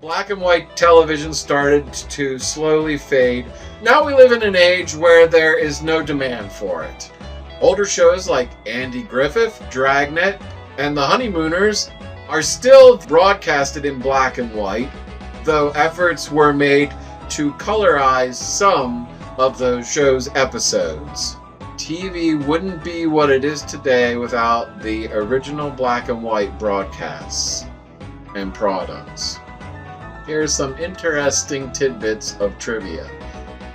Black and white television started to slowly fade. Now we live in an age where there is no demand for it. Older shows like Andy Griffith, Dragnet, and The Honeymooners are still broadcasted in black and white, though efforts were made to colorize some of those shows' episodes. TV wouldn't be what it is today without the original black and white broadcasts and products. Here's some interesting tidbits of trivia.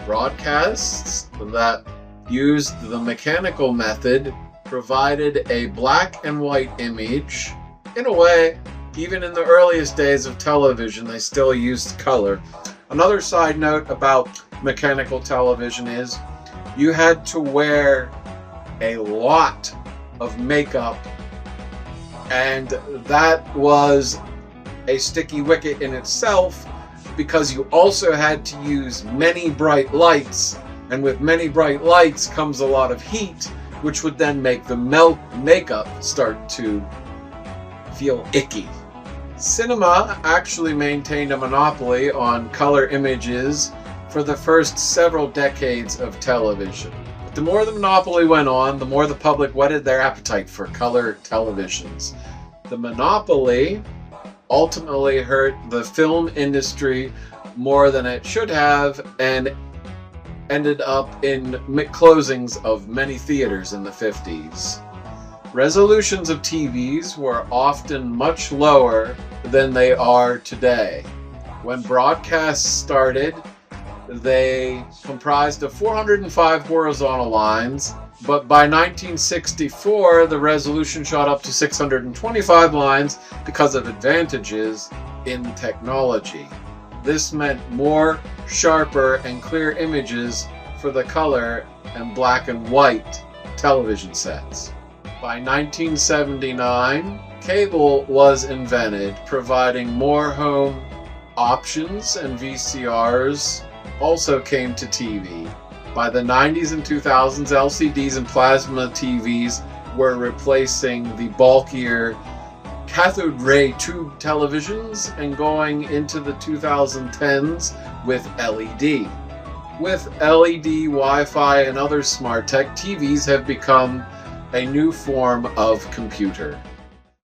Broadcasts that used the mechanical method provided a black and white image. In a way, even in the earliest days of television, they still used color. Another side note about mechanical television is you had to wear a lot of makeup, and that was a sticky wicket in itself because you also had to use many bright lights, and with many bright lights comes a lot of heat, which would then make the makeup start to feel icky. Cinema actually maintained a monopoly on color images for the first several decades of television. But the more the monopoly went on, the more the public whetted their appetite for color televisions. The monopoly ultimately hurt the film industry more than it should have, and ended up in closings of many theaters in the 50s. Resolutions of TVs were often much lower than they are today. When broadcasts started, they comprised of 405 horizontal lines, but by 1964 the resolution shot up to 625 lines because of advantages in technology. This meant more sharper and clear images for the color and black and white television sets. By 1979, cable was invented, providing more home options, and VCRs also came to TV. By the 90s and 2000s, LCDs and plasma TVs were replacing the bulkier cathode ray tube televisions, and going into the 2010s with LED. With LED, Wi-Fi, and other smart tech, TVs have become a new form of computer.